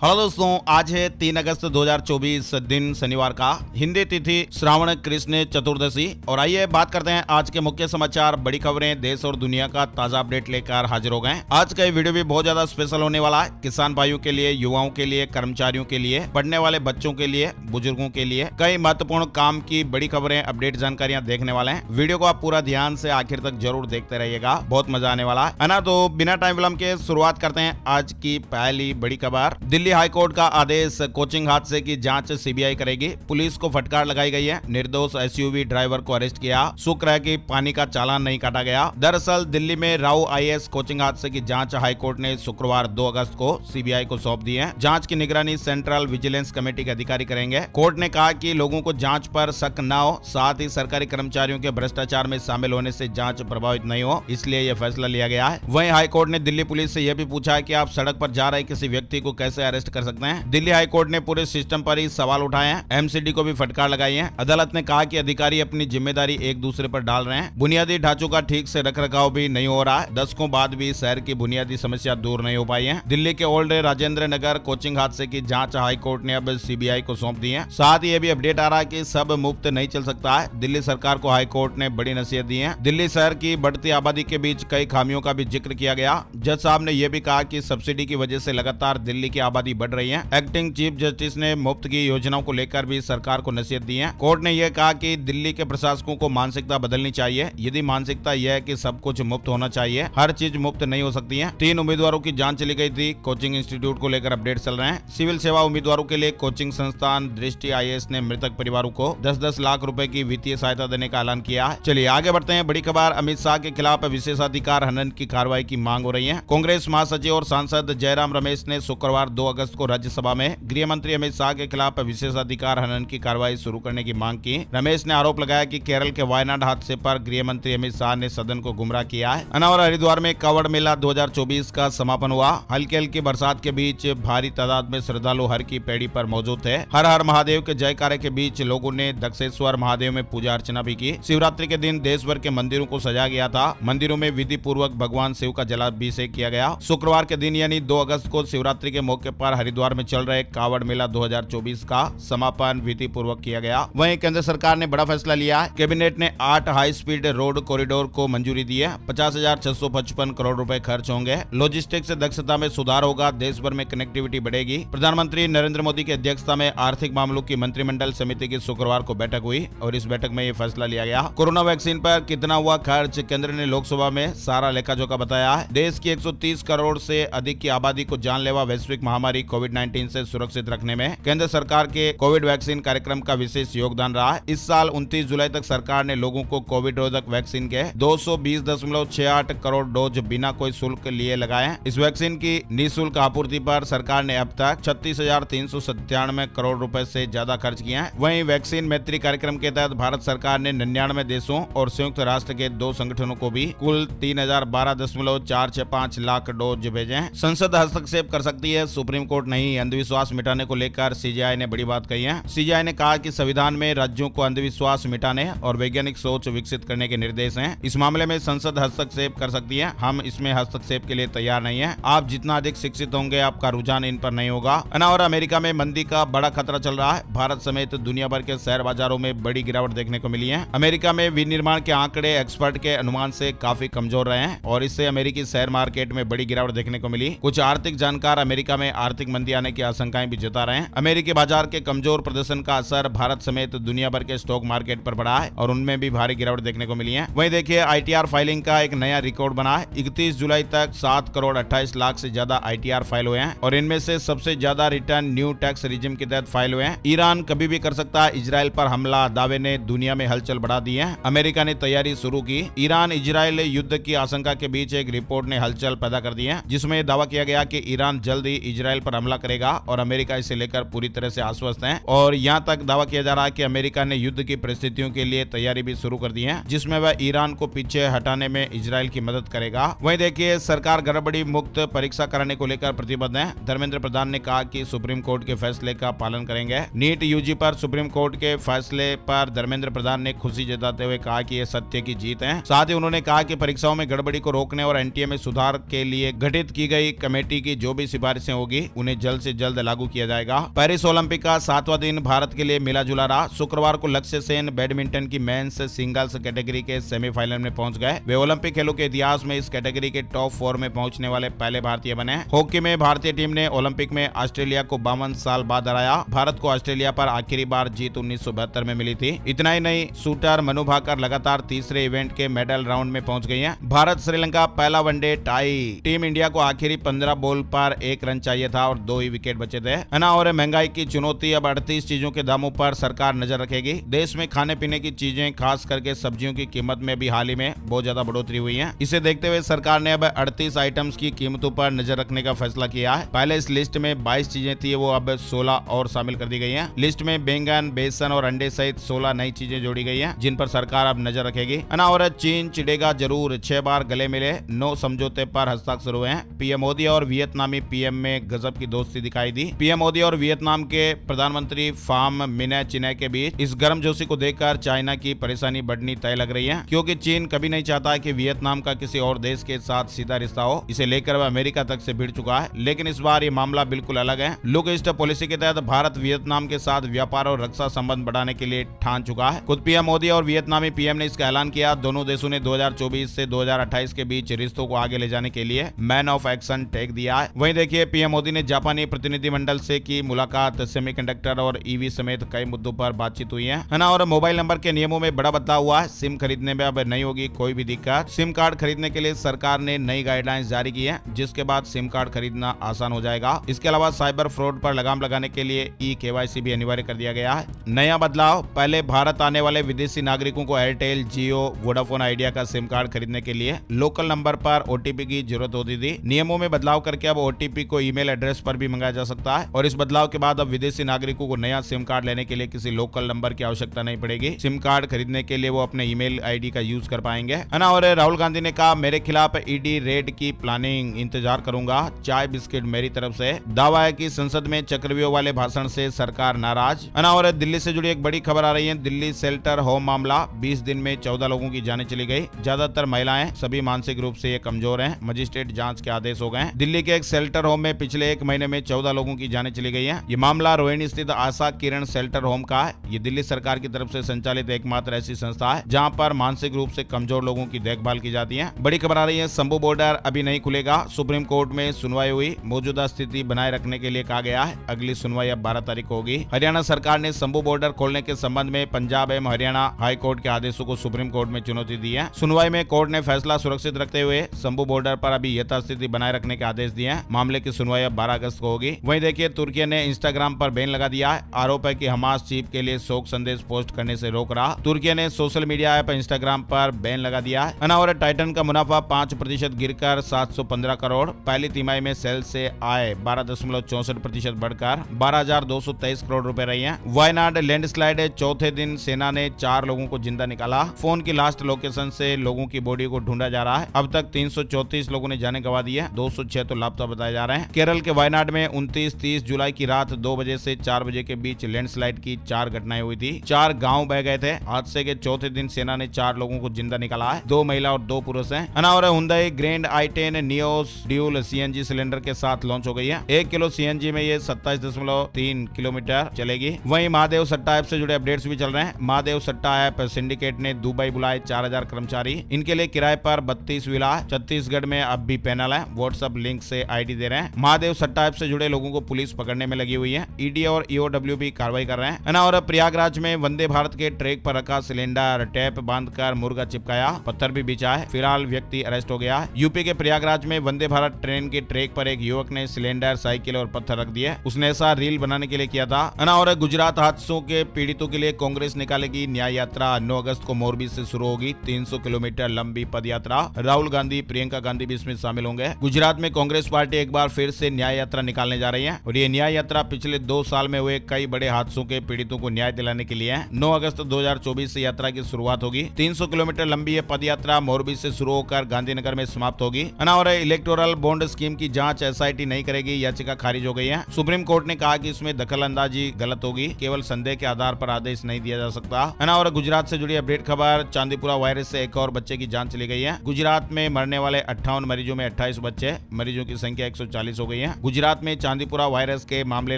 Hello दोस्तों, आज है 3 अगस्त 2024 दिन शनिवार का। हिंदी तिथि श्रावण कृष्ण चतुर्दशी। और आइए बात करते हैं आज के मुख्य समाचार, बड़ी खबरें, देश और दुनिया का ताजा अपडेट लेकर हाजिर हो गए। आज का ये वीडियो भी बहुत ज्यादा स्पेशल होने वाला है। किसान भाइयों के लिए, युवाओं के लिए, कर्मचारियों के लिए, पढ़ने वाले बच्चों के लिए, बुजुर्गों के लिए कई महत्वपूर्ण काम की बड़ी खबरें, अपडेट जानकारियां देखने वाले हैं। वीडियो को आप पूरा ध्यान से आखिर तक जरूर देखते रहिएगा, बहुत मजा आने वाला है ना। तो बिना टाइम विलंब के शुरुआत करते हैं आज की पहली बड़ी खबर। दिल्ली हाईकोर्ट का आदेश, कोचिंग हादसे की जांच सीबीआई करेगी। पुलिस को फटकार लगाई गई है। निर्दोष एसयूवी ड्राइवर को अरेस्ट किया। शुक्र है कि पानी का चालान नहीं काटा गया। दरअसल दिल्ली में राउ आईएएस कोचिंग हादसे की जांच हाईकोर्ट ने शुक्रवार 2 अगस्त को सीबीआई को सौंप दी है। जांच की निगरानी सेंट्रल विजिलेंस कमेटी के अधिकारी करेंगे। कोर्ट ने कहा कि लोगों को जांच पर शक न हो, साथ ही सरकारी कर्मचारियों के भ्रष्टाचार में शामिल होने से जांच प्रभावित नहीं हो, इसलिए यह फैसला लिया गया है। वहीं हाईकोर्ट ने दिल्ली पुलिस से यह भी पूछा है कि आप सड़क पर जा रहे किसी व्यक्ति को कैसे अरेस्ट कर सकते हैं। दिल्ली हाईकोर्ट ने पूरे सिस्टम पर ही सवाल उठाए हैं। एमसीडी को भी फटकार लगाई है। अदालत ने कहा कि अधिकारी अपनी जिम्मेदारी एक दूसरे पर डाल रहे हैं। बुनियादी ढांचों का ठीक से रखरखाव भी नहीं हो रहा है। दशकों बाद भी शहर की बुनियादी समस्या दूर नहीं हो पाई है। दिल्ली के ओल्ड राजेंद्र नगर कोचिंग हादसे की जांच हाईकोर्ट ने अब सीबीआई को सौंप दी है। साथ ही ये भी अपडेट आ रहा है कि सब मुफ्त नहीं चल सकता है। दिल्ली सरकार को हाईकोर्ट ने बड़ी नसीहत दी है। दिल्ली शहर की बढ़ती आबादी के बीच कई खामियों का भी जिक्र किया गया। जज साहब ने यह भी कहा कि सब्सिडी की वजह से लगातार दिल्ली की आबादी बढ़ रही है। एक्टिंग चीफ जस्टिस ने मुफ्त की योजनाओं को लेकर भी सरकार को नसीहत दी है। कोर्ट ने यह कहा कि दिल्ली के प्रशासकों को मानसिकता बदलनी चाहिए। यदि मानसिकता यह है कि सब कुछ मुफ्त होना चाहिए, हर चीज मुफ्त नहीं हो सकती है। 3 उम्मीदवारों की जांच चली गई थी। कोचिंग इंस्टीट्यूट को लेकर अपडेट चल रहे हैं। सिविल सेवा उम्मीदवारों के लिए कोचिंग संस्थान दृष्टि आईएएस ने मृतक परिवारों को 10-10 लाख रुपए की वित्तीय सहायता देने का ऐलान किया है। चलिए आगे बढ़ते हैं। बड़ी खबर, अमित शाह के खिलाफ विशेषाधिकार हनन की कार्रवाई की मांग हो रही है। कांग्रेस महासचिव और सांसद जयराम रमेश ने शुक्रवार 2 अगस्त को राज्यसभा में गृह मंत्री अमित शाह के खिलाफ विशेषाधिकार हनन की कार्रवाई शुरू करने की मांग की। रमेश ने आरोप लगाया कि केरल के वायनाड हादसे पर गृह मंत्री अमित शाह ने सदन को गुमराह किया है। और हरिद्वार में कांवड़ मेला 2024 का समापन हुआ। हल्की हल्की बरसात के बीच भारी तादाद में श्रद्धालु हर की पैड़ी पर मौजूद थे। हर हर महादेव के जयकारे के बीच लोगों ने दक्षेश्वर महादेव में पूजा अर्चना भी की। शिवरात्रि के दिन देश भर के मंदिरों को सजाया गया था। मंदिरों में विधि पूर्वक भगवान शिव का जलाभिषेक किया गया। शुक्रवार के दिन यानी 2 अगस्त को शिवरात्रि के मौके पर हरिद्वार में चल रहे कांवड़ मेला 2024 का समापन विधि पूर्वक किया गया। वहीं केंद्र सरकार ने बड़ा फैसला लिया है। कैबिनेट ने 8 हाई स्पीड रोड कॉरिडोर को मंजूरी दी है। 50,655 करोड़ रुपए खर्च होंगे। लॉजिस्टिक्स दक्षता में सुधार होगा। देश भर में कनेक्टिविटी बढ़ेगी। प्रधानमंत्री नरेंद्र मोदी की अध्यक्षता में आर्थिक मामलों की मंत्रिमंडल समिति की शुक्रवार को बैठक हुई और इस बैठक में यह फैसला लिया गया। कोरोना वैक्सीन पर कितना हुआ खर्च, केंद्र ने लोकसभा में सारा लेखा जोखा बताया है। देश की 130 करोड़ से अधिक की आबादी को जानलेवा वैश्विक महामारी कोविड-19 से सुरक्षित रखने में केंद्र सरकार के कोविड वैक्सीन कार्यक्रम का विशेष योगदान रहा है। इस साल 29 जुलाई तक सरकार ने लोगों को कोविड रोधक वैक्सीन के 220.68 करोड़ डोज बिना कोई शुल्क लिए लगाए हैं। इस वैक्सीन की निःशुल्क आपूर्ति पर सरकार ने अब तक 36,397 करोड़ रुपए से ज्यादा खर्च किए हैं। वहीं वैक्सीन मैत्री कार्यक्रम के तहत भारत सरकार ने 99 देशों और संयुक्त राष्ट्र के 2 संगठनों को भी कुल 3,012.465 लाख डोज भेजे हैं। संसद हस्तक्षेप कर सकती है, सुप्रीम कोर्ट नहीं। अंधविश्वास मिटाने को लेकर सीजेआई ने बड़ी बात कही है। सीजेआई ने कहा कि संविधान में राज्यों को अंधविश्वास मिटाने और वैज्ञानिक सोच विकसित करने के निर्देश हैं। इस मामले में संसद हस्तक्षेप कर सकती है। हम इसमें हस्तक्षेप के लिए तैयार नहीं है। आप जितना अधिक शिक्षित होंगे, आपका रुझान इन पर नहीं होगा। और अमेरिका में मंदी का बड़ा खतरा चल रहा है। भारत समेत दुनिया भर के शेयर बाजारों में बड़ी गिरावट देखने को मिली है। अमेरिका में विनिर्माण के आंकड़े एक्सपर्ट के अनुमान से काफी कमजोर रहे हैं और इससे अमेरिकी शेयर मार्केट में बड़ी गिरावट देखने को मिली। कुछ आर्थिक जानकार अमेरिका में आर्थिक मंदी आने की आशंकाएं भी जता रहे हैं। अमेरिकी बाजार के कमजोर प्रदर्शन का असर भारत समेत दुनिया भर के स्टॉक मार्केट पर पड़ा है और उनमें भी भारी गिरावट देखने को मिली है। वहीं देखिए, आईटीआर फाइलिंग का एक नया रिकॉर्ड बना है। 31 जुलाई तक 7 करोड़ 28 लाख से ज्यादा आईटीआर फाइल हुए हैं और इनमें से सबसे ज्यादा रिटर्न न्यू टैक्स रिजिम के तहत फाइल हुए हैं। ईरान कभी भी कर सकता है इजराइल पर हमला, दावे ने दुनिया में हलचल बढ़ा दी है। अमेरिका ने तैयारी शुरू की। ईरान इजराइल युद्ध की आशंका के बीच एक रिपोर्ट ने हलचल पैदा कर दी है, जिसमें दावा किया गया कि ईरान जल्द ही इजराइल पर हमला करेगा और अमेरिका इसे लेकर पूरी तरह से आश्वस्त है। और यहां तक दावा किया जा रहा है कि अमेरिका ने युद्ध की परिस्थितियों के लिए तैयारी भी शुरू कर दी है, जिसमें वह ईरान को पीछे हटाने में इजराइल की मदद करेगा। वहीं देखिए, सरकार गड़बड़ी मुक्त परीक्षा कराने को लेकर प्रतिबद्ध है। धर्मेंद्र प्रधान ने कहा कि सुप्रीम कोर्ट के फैसले का पालन करेंगे। नीट यूजी पर सुप्रीम कोर्ट के फैसले पर धर्मेंद्र प्रधान ने खुशी जताते हुए कहा कि यह सत्य की जीत है। साथ ही उन्होंने कहा कि परीक्षाओं में गड़बड़ी को रोकने और एनटीए में सुधार के लिए गठित की गई कमेटी की जो भी सिफारिशें होगी उन्हें जल्द से जल्द लागू किया जाएगा। पेरिस ओलंपिक का 7वां दिन भारत के लिए मिला जुला रहा। शुक्रवार को लक्ष्य सेन बैडमिंटन की मेंस सिंगल्स कैटेगरी के सेमीफाइनल में पहुंच गए। वे ओलंपिक खेलों के इतिहास में इस कैटेगरी के टॉप 4 में पहुंचने वाले पहले भारतीय बने। हॉकी में भारतीय टीम ने ओलंपिक में ऑस्ट्रेलिया को 52 साल बाद हराया। भारत को ऑस्ट्रेलिया पर आखिरी बार जीत 1972 में मिली थी। इतना ही नहीं, शूटर मनु भाकर लगातार तीसरे इवेंट के मेडल राउंड में पहुंच गई हैं। भारत श्रीलंका पहला वनडे टाई। टीम इंडिया को आखिरी 15 बॉल पर 1 रन चाहिए था और 2 ही विकेट बचे थे। और महंगाई की चुनौती, अब 38 चीजों के दामों पर सरकार नजर रखेगी। देश में खाने पीने की चीजें, खास करके सब्जियों की कीमत में भी हाल ही में बहुत ज्यादा बढ़ोतरी हुई है। इसे देखते हुए सरकार ने अब 38 आइटम्स की कीमतों पर नजर रखने का फैसला किया है। पहले इस लिस्ट में 22 चीजें थी, वो अब 16 और शामिल कर दी गई हैं। लिस्ट में बैंगन, बेसन और अंडे सहित 16 नई चीजें जोड़ी गई हैं, जिन पर सरकार अब नजर रखेगी। और चीन चिढ़ेगा जरूर, 6 बार गले मिले, 9 समझौते पर हस्ताक्षर हुए हैं। पीएम मोदी और वियतनामी पीएम में गजब की दोस्ती दिखाई दी। पीएम मोदी और वियतनाम के प्रधानमंत्री फाम मिने चिने के बीच इस गर्मजोशी को देखकर चाइना की परेशानी बढ़नी तय लग रही है, क्योंकि चीन कभी नहीं चाहता कि वियतनाम का किसी और देश के साथ सीधा रिश्ता हो। इसे लेकर वह अमेरिका तक से भिड़ चुका है, लेकिन इस बार ये मामला बिल्कुल अलग है। लुक ईस्ट पॉलिसी के तहत भारत वियतनाम के साथ व्यापार और रक्षा संबंध बढ़ाने के लिए ठान चुका है। खुद पीएम मोदी और वियतनामी पीएम ने इसका ऐलान किया। दोनों देशों ने 2024 से 2028 के बीच रिश्तों को आगे ले जाने के लिए मैन ऑफ एक्शन टेक दिया है। वहीं देखिए, पीएम मोदी ने जापानी प्रतिनिधिमंडल से की मुलाकात। सेमीकंडक्टर और ईवी समेत कई मुद्दों पर बातचीत हुई है ना। और मोबाइल नंबर के नियमों में बड़ा बदलाव हुआ है। सिम खरीदने में अब नहीं होगी कोई भी दिक्कत। सिम कार्ड खरीदने के लिए सरकार ने नई गाइडलाइंस जारी की है, जिसके बाद सिम कार्ड खरीदना आसान हो जाएगा। इसके अलावा साइबर फ्रॉड पर लगाम लगाने के लिए KYC भी अनिवार्य कर दिया गया है। नया बदलाव, पहले भारत आने वाले विदेशी नागरिकों को एयरटेल, जियो, वोडाफोन आइडिया का सिम कार्ड खरीदने के लिए लोकल नंबर पर OTP की जरूरत होती थी। नियमों में बदलाव करके अब OTP को ईमेल एड्रेस पर भी मंगाया जा सकता है। और इस बदलाव के बाद अब विदेशी नागरिकों को नया सिम कार्ड लेने के लिए किसी लोकल नंबर की आवश्यकता नहीं पड़ेगी। सिम कार्ड खरीदने के लिए वो अपने ईमेल ID का यूज कर पाएंगे, है ना। और राहुल गांधी ने कहा, मेरे खिलाफ ED रेड की प्लानिंग, इंतजार करूंगा, चाय बिस्किट मेरी तरफ से। दावा है कि संसद में चक्रव्यूह वाले भाषण से सरकार नाराज, है ना। और दिल्ली से जुड़ी एक बड़ी खबर आ रही है। दिल्ली शेल्टर होम मामला, 20 दिन में 14 लोगों की जानें चली गई। ज्यादातर महिलाएं, सभी मानसिक रूप से ये कमजोर हैं। मजिस्ट्रेट जांच के आदेश हो गए। दिल्ली के एक शेल्टर होम में पिछले 1 महीने में 14 लोगों की जानें चली गई है। ये मामला रोहिणी स्थित आशा किरण शेल्टर होम का है। ये दिल्ली सरकार की तरफ से संचालित एकमात्र ऐसी संस्था है जहां पर मानसिक रूप से कमजोर लोगों की देखभाल की जाती है। बड़ी खबर आ रही है, शंभू बॉर्डर अभी नहीं खुलेगा। सुप्रीम कोर्ट में सुनवाई हुई, मौजूदा स्थिति बनाए रखने के लिए कहा गया है। अगली सुनवाई अब 12 तारीख को होगी। हरियाणा सरकार ने शंभू बॉर्डर खोलने के संबंध में पंजाब एवं हरियाणा हाई कोर्ट के आदेशों को सुप्रीम कोर्ट में चुनौती दी है। सुनवाई में कोर्ट ने फैसला सुरक्षित रखते हुए शंभू बॉर्डर पर अभी यथास्थिति बनाए रखने के आदेश दिए हैं। मामले की सुनवाई अब 12 अगस्त को होगी। वहीं देखिए, तुर्की ने इंस्टाग्राम पर बैन लगा दिया है। आरोप है कि हमास चीफ के लिए शोक संदेश पोस्ट करने से रोक रहा। तुर्की ने सोशल मीडिया ऐप इंस्टाग्राम पर बैन लगा दिया है। और टाइटन का मुनाफा 5% गिरकर 715 करोड़। पहली तिमाही में सेल से आय 12.64% बढ़कर 12,223 करोड़ रुपए रही है। वायनाड लैंडस्लाइड, चौथे दिन सेना ने 4 लोगों को जिंदा निकाला। फोन की लास्ट लोकेशन से लोगों की बॉडी को ढूंढा जा रहा है। अब तक 334 लोगों ने जाने गंवा दी है। 206 तो लापता बताए जा रहे हैं। केरल के वायनाड में 29-30 जुलाई की रात 2 बजे से 4 बजे के बीच लैंडस्लाइड की 4 घटनाएं हुई थी। 4 गांव बह गए थे। हादसे के चौथे दिन सेना ने 4 लोगों को जिंदा निकाला है। 2 महिला और 2 पुरुष हैं। और Hyundai grand i10 Nios dual CNG cylinder के साथ लॉन्च हो गई है। 1 किलो CNG में ये 27.3 किलोमीटर चलेगी। वहीं महादेव सट्टा ऐप से जुड़े अपडेट्स भी चल रहे हैं। महादेव सट्टा ऐप सिंडिकेट ने दुबई बुलाए 4000 कर्मचारी। इनके लिए किराए पर 32 विला। छत्तीसगढ़ में अब भी पैनल है। व्हाट्सएप लिंक से ID दे रहे हैं। महादेव सट्टा ऐप से जुड़े लोगों को पुलिस पकड़ने में लगी हुई है। ED और EOW भी कार्रवाई कर रहे हैं। और प्रयागराज में वंदे भारत के ट्रैक पर रखा सिलेंडर टेप बांधकर मुर्गा चिपकाया, पत्थर भी बिछा है। फिलहाल व्यक्ति अरेस्ट हो गया। यूपी के प्रयागराज में वंदे भारत ट्रेन के ट्रैक पर एक युवक ने सिलेंडर, साइकिल और पत्थर रख दिए। उसने ऐसा रील बनाने के लिए किया था। और गुजरात हादसों के पीड़ितों के लिए कांग्रेस निकालेगी न्याय यात्रा। 9 अगस्त को मोरबी से शुरू होगी 300 किलोमीटर लंबी पद यात्रा। राहुल गांधी, प्रियंका गांधी भी इसमें शामिल होंगे। गुजरात में कांग्रेस पार्टी एक बार फिर से न्याय यात्रा निकालने जा रही है। और ये न्याय यात्रा पिछले 2 साल में हुए कई बड़े हादसों के पीड़ितों को न्याय दिलाने के लिए है। 9 अगस्त 2024 से यात्रा की शुरुआत होगी। 300 किलोमीटर लंबी ये पद यात्रा मोरबी से शुरू होकर गांधीनगर में समाप्त होगी। और इलेक्टोरल बॉन्ड स्कीम की जांच SIT नहीं करेगी, याचिका खारिज हो गई है। सुप्रीम कोर्ट ने कहा कि इसमें दखल अंदाजी गलत होगी, केवल संदेह के आधार पर आदेश नहीं दिया जा सकता। और गुजरात से जुड़ी अपडेट खबर, चांदीपुरा वायरस से एक और बच्चे की जान चली गई है। गुजरात में मरने वाले 58 मरीजों में 28 बच्चे, मरीजों की संख्या 140 हो गई है। है। गुजरात में चांदीपुरा वायरस के मामले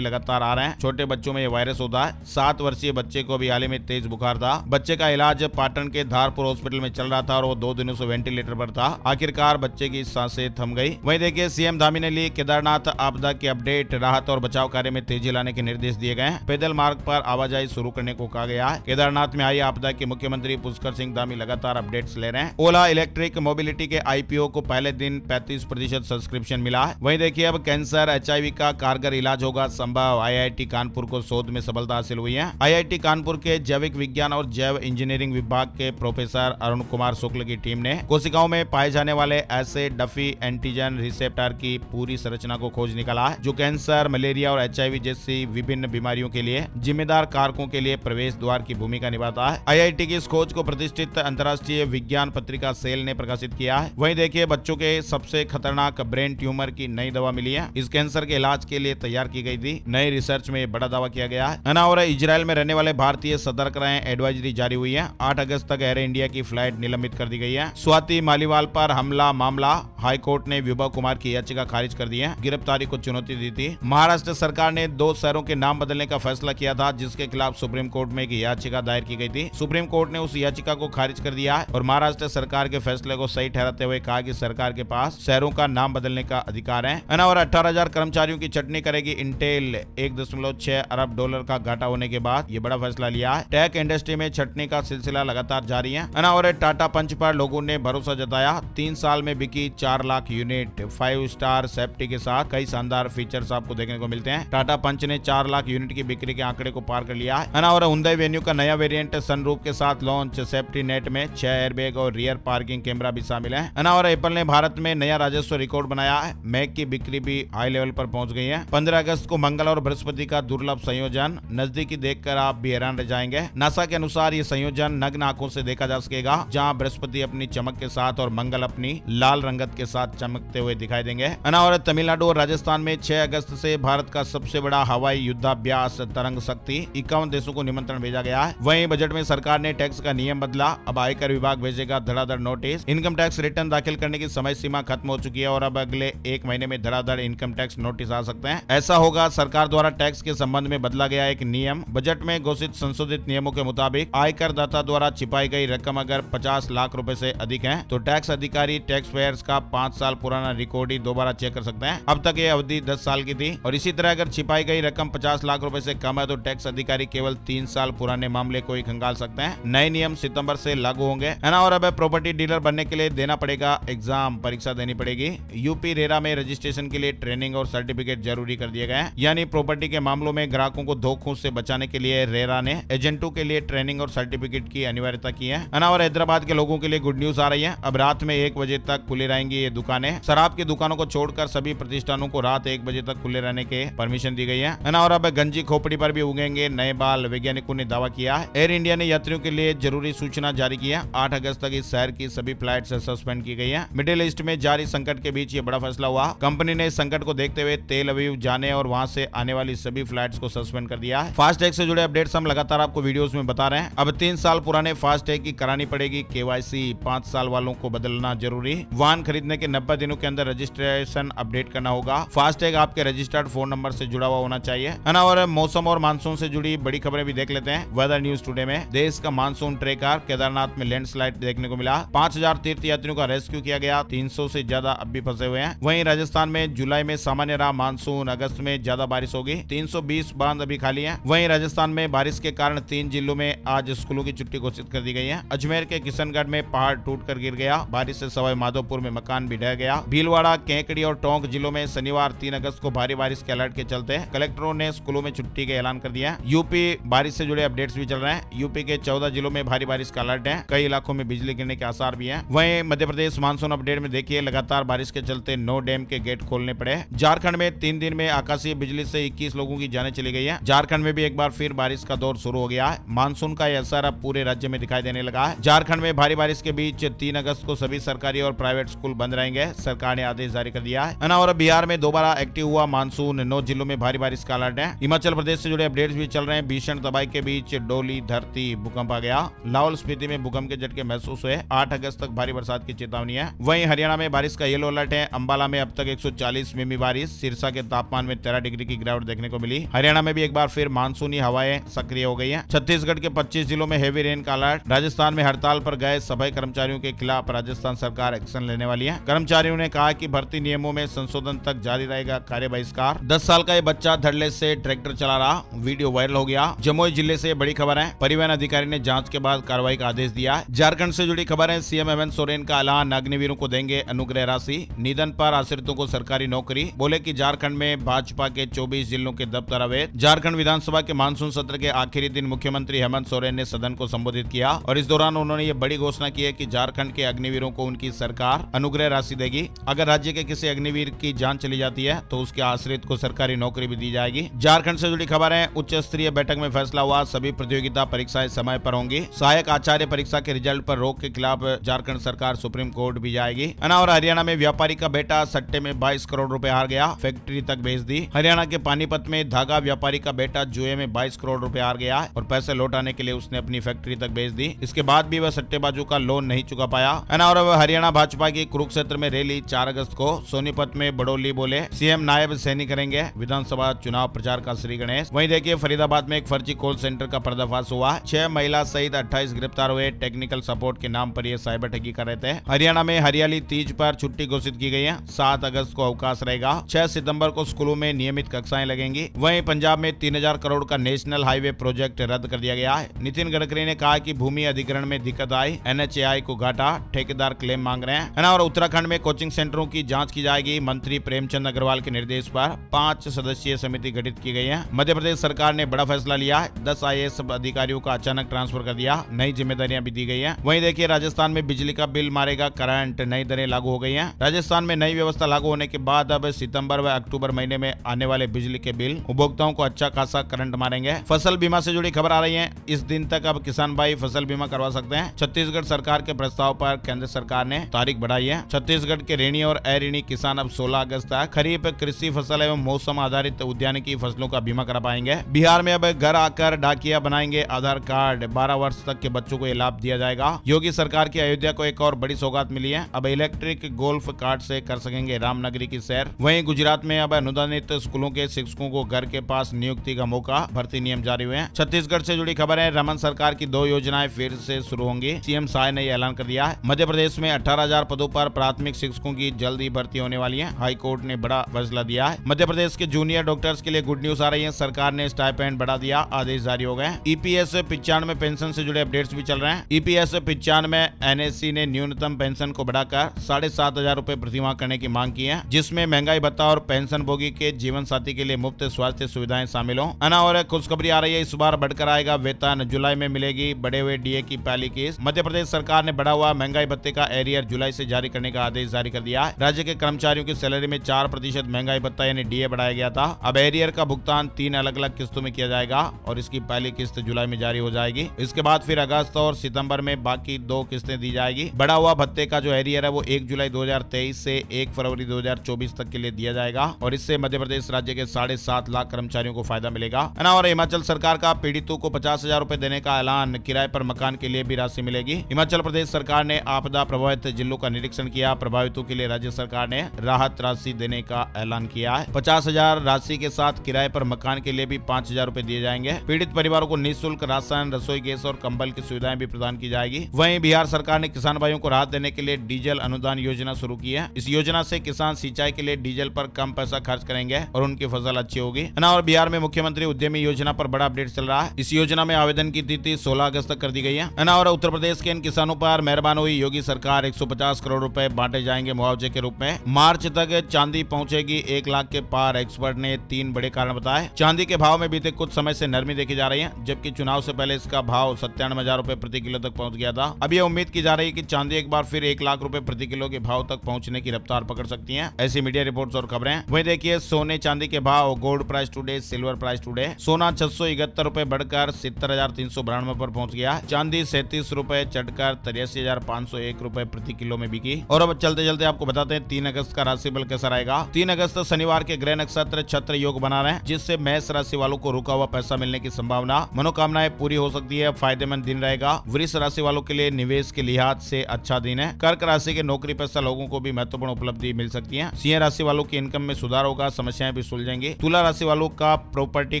लगातार आ रहे हैं। छोटे बच्चों में यह वायरस होता है। 7 वर्षीय बच्चे को भी हाल ही में तेज बुखार था। बच्चे का इलाज पाटन के धारपुर हॉस्पिटल में चल रहा था और वो 2 दिनों से वेंटिलेटर पर था। आखिरकार बच्चे की सांसें थम गई। वहीं देखिए सीएम धामी ने ली केदारनाथ आपदा की अपडेट। राहत और बचाव कार्य में तेजी लाने के निर्देश दिए गए। पैदल मार्ग पर आवाजाही शुरू करने को कहा गया है। केदारनाथ में आई आपदा के मुख्यमंत्री पुष्कर सिंह धामी लगातार अपडेट्स ले रहे हैं। ओला इलेक्ट्रिक मोबिलिटी के आईपीओ को पहले दिन 35% सब्सक्रिप्शन मिला है। वहीं देखिए अब कैंसर एचआईवी का कारगर इलाज होगा संभव। आईआईटी कानपुर को शोध में सफलता हासिल हुई है। आईआईटी कानपुर के जैविक विज्ञान और जैव इंजीनियरिंग विभाग के प्रोफेसर अरुण कुमार शुक्ल की टीम ने कोशिकाओं में पाए जाने वाले ऐसे डफी एंटीजन रिसेप्टर की पूरी संरचना को खोज निकाला है जो कैंसर, मलेरिया और एचआईवी जैसी विभिन्न बीमारियों के लिए जिम्मेदार कारकों के लिए प्रवेश द्वार की भूमिका निभाता है। आईआईटी की इस खोज को प्रतिष्ठित अंतर्राष्ट्रीय विज्ञान पत्रिका सेल ने प्रकाशित किया है। वहीं देखिए बच्चों के सबसे खतरनाक ब्रेन ट्यूमर की नई दवा मिली है। इस कैंसर के इलाज के लिए तैयार की गई थी। नई रिसर्च में बड़ा दावा किया गया है। और इजरायल में रहने वाले भारतीय सतर्क रहें, एडवाइजरी जारी हुई है। 8 अगस्त तक एयर इंडिया की फ्लाइट निलंबित कर दी गई है। स्वाति मालीवाल पर हमला मामला हाईकोर्ट ने विभव कुमार की याचिका खारिज कर दी है। गिरफ्तारी को चुनौती दी थी। महाराष्ट्र सरकार ने 2 शहरों के नाम बदलने का फैसला किया था जिसके खिलाफ सुप्रीम कोर्ट में एक याचिका दायर की गई थी। सुप्रीम कोर्ट ने उस याचिका को खारिज कर दिया है और महाराष्ट्र सरकार के फैसले को सही ठहराते हुए कहा कि सरकार के पास शहरों का नाम बदलने का अधिकार है। और 18,000 कर्मचारियों की छटनी करेगी इंटेल। $1.6 अरब का घाटा होने के बाद ये बड़ा फैसला लिया है। टेक इंडस्ट्री में छटनी का सिलसिला लगातार जारी है। और टाटा पंच पर लोगों ने भरोसा जताया। 3 साल में बिकी 4 लाख यूनिट। 5 स्टार सेफ्टी के साथ कई शानदार फीचर्स आपको देखने को मिलते हैं। टाटा पंच ने 4 लाख यूनिट की बिक्री के आंकड़े को पार कर लिया है। और हुंडई वेन्यू का नया वेरिएंट सनरूफ के साथ लॉन्च। सेफ्टी नेट में 6 एयरबैग और रियर पार्किंग कैमरा भी शामिल है। और एप्पल ने भारत में नया राजस्व रिकॉर्ड बनाया है। मैक की बिक्री भी हाई लेवल पर पहुंच गई है। 15 अगस्त को मंगल और बृहस्पति का दुर्लभ संयोजन। नजदीकी देखकर आप भी हैरान रह जाएंगे। नासा के अनुसार ये संयोजन नग्न आंखों से देखा जा सकेगा जहां बृहस्पति अपनी चमक के साथ और मंगल अपनी लाल रंगत के साथ चमकते हुए दिखाई देंगे। और तमिलनाडु और राजस्थान में 6 अगस्त से भारत का सबसे बड़ा हवाई युद्धाभ्यास तरंग शक्ति। 51 देशों को निमंत्रण भेजा गया है। वहीं बजट में सरकार ने टैक्स का नियम बदला। अब आयकर विभाग भेजेगा धड़ाधड़ नोटिस। इनकम टैक्स रिटर्न दाखिल करने की समय सीमा खत्म हो चुकी है और अब अगले 1 महीने में धड़ाधड़ इनकम टैक्स नोटिस आ सकते हैं। ऐसा होगा सरकार द्वारा टैक्स के संबंध में बदला गया एक नियम। बजट में घोषित संशोधित नियमों के मुताबिक आयकर दाता द्वारा छिपाई गई रकम अगर 50 लाख रुपए से अधिक है तो टैक्स अधिकारी टैक्स पेयर्स का 5 साल पुराना रिकॉर्ड ही दोबारा चेक कर सकते हैं। अब तक ये अवधि 10 साल की थी। और इसी तरह अगर छिपाई गई रकम 50 लाख रुपए से कम है तो टैक्स अधिकारी केवल 3 साल पुराने मामले को ही खंगाल सकते हैं। नए नियम सितंबर से लागू होंगे। और अब प्रॉपर्टी डीलर बनने के लिए देना पड़ेगा एग्जाम, परीक्षा देनी पड़ेगी। यूपी रेरा में रजिस्ट्रेशन के लिए ट्रेनिंग और सर्टिफिकेट जरूरी कर दिए गए हैं। यानी प्रॉपर्टी के मामलों में ग्राहकों को धोखों से बचाने के लिए रेरा ने एजेंटों के लिए ट्रेनिंग और सर्टिफिकेट की अनिवार्यता की है। और हैदराबाद के लोगों के लिए गुड न्यूज आ रही है। अब रात में 1 बजे तक खुली रहेंगी ये दुकानें। शराब की दुकानों को छोड़कर सभी प्रतिष्ठानों को रात 1 बजे तक खुले रहने के परमिशन दी गई है। और अब गंजी खोपड़ी पर भी उगेंगे नए बाल, वैज्ञानिकों ने दावा किया है। एयर इंडिया ने यात्रियों के लिए जरूरी सूचना जारी की है। 8 अगस्त तक इस शहर की सभी फ्लाइट सस्पेंड की गई है। मिडिल ईस्ट में जारी संकट के बीच ये बड़ा फैसला हुआ। कंपनी ने इस संकट को देखते हुए तेल अवीव जाने और वहां से आने वाली सभी फ्लाइट्स को सस्पेंड कर दिया है। फास्टैग से जुड़े अपडेट्स हम लगातार आपको वीडियोस में बता रहे हैं। अब 3 साल पुराने फास्टैग की करानी पड़ेगी केवाईसी। 5 साल वालों को बदलना जरूरी। वाहन खरीदने के 90 दिनों के अंदर रजिस्ट्रेशन अपडेट करना होगा। फास्टैग आपके रजिस्टर्ड फोन नंबर से जुड़ा हुआ होना चाहिए। और मौसम और मानसून से जुड़ी बड़ी खबरें भी देख लेते हैं वेदर न्यूज टुडे में। देश का मानसून ट्रेकर। केदारनाथ में लैंडस्लाइड देखने को मिला। 5000 तीर्थ यात्रियों का रेस्क्यू किया गया। 300 से ज्यादा अब भी फंसे हुए हैं। वहीं राजस्थान में जुलाई में सामान्य रहा मानसून। अगस्त में ज्यादा बारिश होगी। 320 बांध अभी खाली हैं। वहीं राजस्थान में बारिश के कारण 3 जिलों में आज स्कूलों की छुट्टी घोषित कर दी गई है। अजमेर के किशनगढ़ में पहाड़ टूटकर गिर गया। बारिश से सवाई माधोपुर में मकान भी ढह गया। भीलवाड़ा, केकड़ी और टोंक जिलों में शनिवार 3 अगस्त को भारी बारिश के अलर्ट के चलते कलेक्टरों ने स्कूलों में छुट्टी का ऐलान कर दिया। यूपी बारिश से जुड़े अपडेट्स भी चल रहे हैं। यूपी के 14 जिलों में भारी बारिश का अलर्ट है। कई इलाकों में बिजली गिरने के आसार भी हैं। वहीं मध्य प्रदेश मानसून अपडेट में देखिए लगातार बारिश के चलते 9 डैम के गेट खोलने पड़े। झारखंड में 3 दिन में आकाशीय बिजली से 21 लोगों की जानें चली गई है। झारखंड में भी एक बार फिर बारिश का दौर शुरू हो गया है। मानसून का असर अब पूरे राज्य में दिखाई देने लगा है। झारखंड में भारी बारिश के बीच 3 अगस्त को सभी सरकारी और प्राइवेट स्कूल बंद रहेंगे, सरकार ने आदेश जारी कर दिया है ना। और बिहार में दोबारा एक्टिव हुआ मानसून, 9 जिलों में भारी बारिश का अलर्ट है। हिमाचल प्रदेश से जुड़े अपडेट्स भी चल रहे हैं। भीषण तबाही के बीच डोली धरती, भूकंप आ गया। लाहौल स्पीति में भूकंप के झटके महसूस हुए। 8 अगस्त तक भारी बरसात की चेतावनी है। वहीं हरियाणा में बारिश का येलो अलर्ट है। अंबाला में अब तक 140 मिमी बारिश। सिरसा के तापमान में 13 डिग्री की गिरावट देखने को मिली। हरियाणा में भी एक बार फिर मानसूनी हवाएं सक्रिय हो गई हैं। छत्तीसगढ़ के 25 जिलों में हेवी रेन का अलर्ट। राजस्थान में हड़ताल पर गए सफाई कर्मचारियों के खिलाफ राजस्थान सरकार एक्शन लेने वाली है। कर्मचारियों ने कहा कि भर्ती नियमों में संशोधन तक जारी रहेगा कार्य बहिष्कार। 10 साल का ये बच्चा धड़ल्ले से ट्रैक्टर चला रहा, वीडियो वायरल हो गया। जमुई जिले से बड़ी खबर है। परिवहन अधिकारी ने जांच के बाद कार्रवाई का आदेश दिया है। झारखंड से जुड़ी खबर है। सीएम हेमंत सोरेन का ऐलान, अग्निवीरों को देंगे अनुग्रह राशि। निधन पर आश्रितों को सरकारी नौकरी। बोले कि झारखंड में भाजपा के 24 जिलों के दफ्तर अवैध। झारखंड विधानसभा के मानसून सत्र के आखिरी दिन मुख्यमंत्री हेमंत सोरेन ने सदन को संबोधित किया और इस दौरान उन्होंने ये बड़ी घोषणा की है कि झारखंड के अग्निवीरों को उनकी सरकार अनुग्रह राशि देगी। अगर राज्य के किसी अग्निवीर की जान चली जाती है तो उसके आश्रित को सरकारी नौकरी भी दी जाएगी। झारखंड से जुड़ी खबर है। उच्च स्तरीय बैठक में फैसला हुआ, सभी प्रतियोगिता परीक्षाएं समय पर होंगी। सहायक आचार्य परीक्षा के रिजल्ट पर रोक के खिलाफ झारखंड सरकार सुप्रीम कोर्ट भी जाएगी। और हरियाणा में व्यापारी का बेटा सट्टे में 22 करोड़ रुपए हार गया, फैक्ट्री तक भेज दी। हरियाणा के पानीपत में धागा व्यापारी का बेटा जुए में 22 करोड़ रुपए हार गया और पैसे लौटाने के लिए उसने अपनी फैक्ट्री तक भेज दी। इसके बाद भी वह सट्टेबाजों का लोन नहीं चुका पाया। और हरियाणा भाजपा की कुरुक्षेत्र में रैली 4 अगस्त को। सोनीपत में बड़ोली बोले सीएम नायब सैनी करेंगे विधानसभा चुनाव प्रचार का श्री गणेश। वहीं देखिए फरीदाबाद में एक फर्जी कॉल सेंटर का पर्दाफाश हुआ। 6 महिला सहित 28 गिरफ्तार हुए। टेक्निकल सपोर्ट के नाम पर ये साइबर ठगी कर रहे थे। हरियाणा में हरियाली तीज पर छुट्टी घोषित की गई है। 7 अगस्त को अवकाश रहेगा। 6 सितंबर को स्कूलों में नियमित कक्षाएं लगेंगी। वहीं पंजाब में 3000 करोड़ का नेशनल हाईवे प्रोजेक्ट रद्द कर दिया गया है। नितिन गडकरी ने कहा कि भूमि अधिग्रहण में दिक्कत आई, NHAI को घाटा, ठेकेदार क्लेम मांग रहे हैं। और उत्तराखंड में कोचिंग सेंटरों की जांच की जाएगी। मंत्री प्रेमचंद अग्रवाल के निर्देश पर 5 सदस्यीय समिति गठित की गई है। मध्य प्रदेश सरकार ने बड़ा फैसला लिया है। 10 IAS अधिकारियों का अचानक ट्रांसफर कर दिया, नई जिम्मेदारियां भी दी गई हैं। वहीं देखिए राजस्थान में बिजली का बिल मारेगा करंट, नई दरें लागू हो गई हैं। राजस्थान में नई व्यवस्था लागू होने के बाद अब सितंबर व अक्टूबर महीने में आने वाले बिजली के बिल उपभोक्ताओं को अच्छा खासा करंट मारेंगे। फसल बीमा से जुड़ी खबर आ रही है। इस दिन तक अब किसान भाई फसल बीमा करवा सकते हैं। छत्तीसगढ़ सरकार के प्रस्ताव पर केंद्र सरकार ने तारीख बढ़ाई है। छत्तीसगढ़ के ऋणी और अऋणी किसान अब 16 अगस्त तक खरीफ कृषि फसल एवं मौसम आधारित उद्यानिकी फसलों का बीमा करा पाएंगे। बिहार में अब घर आकर डाकिया बनाएंगे आधार कार्ड। 12 वर्ष तक के बच्चों को ये लाभ दिया जाएगा। योगी सरकार की अयोध्या को एक और बड़ी सौगात मिली है। अब इलेक्ट्रिक गोल्फ कार्ट से कर सकेंगे रामनगरी की सैर। वहीं गुजरात में अब अनुदानित स्कूलों के शिक्षकों को घर के पास नियुक्ति का मौका, भर्ती नियम जारी हुए हैं। छत्तीसगढ़ से जुड़ी खबर है। रमन सरकार की 2 योजनाएं फिर से शुरू होंगी। सीएम शाह ने ऐलान कर दिया है। मध्य प्रदेश में 18,000 पदों पर प्राथमिक शिक्षकों की जल्द ही भर्ती होने वाली है। हाई कोर्ट ने बड़ा फैसला दिया है। मध्य प्रदेश के जूनियर डॉक्टर्स के लिए गुड न्यूज आ रही है। सरकार ने स्टाइपेंड बढ़ा दिया, आदेश जारी हो गए। EPS 95 पेंशन से जुड़े अपडेट्स भी चल रहे हैं। EPS 95 NSC ने न्यूनतम पेंशन को बढ़ाकर 7,500 रुपए प्रतिमाह करने की मांग की है, जिसमें महंगाई भत्ता और पेंशन भोगी के जीवन साथी के लिए मुफ्त स्वास्थ्य सुविधाएं शामिल हो। और खुशखबरी आ रही है, इस बार बढ़कर आएगा वेतन। जुलाई में मिलेगी बढ़े हुए DA की पहली किस्त। मध्य प्रदेश सरकार ने बढ़ा हुआ महंगाई भत्ते का एरियर जुलाई से जारी करने का आदेश जारी कर दिया है। राज्य के कर्मचारियों की सैलरी में 4% महंगाई भत्ता यानी DA बढ़ाया गया था। अब एरियर का भुगतान 3 अलग अलग किस्तों में किया जाएगा और इसकी पहली किस्त जुलाई में जारी हो जाएगी। इसके बाद फिर अगस्त और सितंबर में बाकी 2 किस्तें दी जाएगी। बढ़ा हुआ भत्ते का जो एरियर है वो 1 जुलाई 2023 से 1 फरवरी 2024 तक के लिए दिया जाएगा और इससे मध्य प्रदेश राज्य के 7.5 लाख कर्मचारियों को फायदा मिलेगा। और हिमाचल सरकार का पीड़ितों को 50,000 रुपए देने का ऐलान। किराए पर मकान के लिए भी राशि मिलेगी। हिमाचल प्रदेश सरकार ने आपदा प्रभावित जिलों का निरीक्षण किया। प्रभावितों के लिए राज्य सरकार ने राहत राशि देने का ऐलान किया है। 50,000 राशि के साथ किराए पर मकान के लिए भी 5,000 रुपए दिए जाएंगे। पीड़ित परिवारों को निःशुल्क राशन, रसोई गैस और कंबल की सुविधाएं भी प्रदान की जाएगी। वहीं बिहार सरकार ने किसान भाइयों को राहत देने के लिए डीजल अनुदान योजना शुरू की है। इस योजना से किसान सिंचाई के लिए डीजल पर कम पैसा खर्च करेंगे और उनकी फसल अच्छी होगी। और बिहार में मुख्यमंत्री उद्यमी योजना पर बड़ा अपडेट चल रहा है। इस योजना में आवेदन की तिथि 16 अगस्त तक कर दी गई है। और उत्तर प्रदेश के इन किसानों पर मेहरबान हुई योगी सरकार। 150 करोड़ रुपए बांटे जाएंगे मुआवजे के रूप में। मार्च तक चांदी पहुंचेगी 1 लाख के पार। एक्सपर्ट ने 3 बड़े कारण बताए। चांदी के भाव में बीते कुछ समय से नरमी देखी जा रही है, जबकि चुनाव से पहले इसका भाव 97,000 रुपए प्रति किलो तक पहुंच गया था। अब ये उम्मीद की जा रही है कि चांदी एक बार फिर 1 लाख रुपए प्रति किलो के भाव तक पहुंचने की रफ्तार पकड़ सकती है। ऐसी मीडिया रिपोर्ट्स और खबरें। वहीं देखिए सोने चांदी के भाव। Gold price today, silver price today. सोना 671 रुपए बढ़कर 70,392 पर पहुंच गया। चांदी 37 रुपए चढ़कर 83,501 रुपए प्रति किलो में बिकी और अब चलते चलते आपको बताते हैं 3 अगस्त का राशि बल कैसा रहेगा। 3 अगस्त शनिवार के ग्रह नक्षत्र छत्र योग बना रहे हैं, जिससे मेष राशि वालों को रुका हुआ पैसा मिलने की संभावना, मनोकामनाएं पूरी हो सकती है। फायदेमंद दिन रहेगा। वृष राशि वालों के लिए निवेश के लिहाज से अच्छा दिन है। कर्क राशि के नौकरी पेशा लोगों को भी महत्वपूर्ण उपलब्धि मिल सकती है। सिंह राशि वालों की इनकम में सुधार होगा, समस्याएं भी सुलझेंगी। तुला राशि वालों का प्रॉपर्टी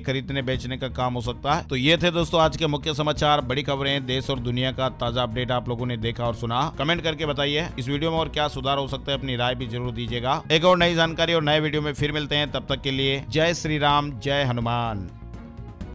खरीदने बेचने का काम हो सकता है। तो ये थे दोस्तों आज के मुख्य समाचार, बड़ी खबरें, देश और दुनिया का ताजा अपडेट आप लोगों ने देखा और सुना। कमेंट करके बताइए इस वीडियो में और क्या सुधार हो सकता है, अपनी राय भी जरूर दीजिएगा। एक और नई जानकारी और नए वीडियो में फिर मिलते हैं, तब तक के लिए जय श्री राम, जय हनुमान।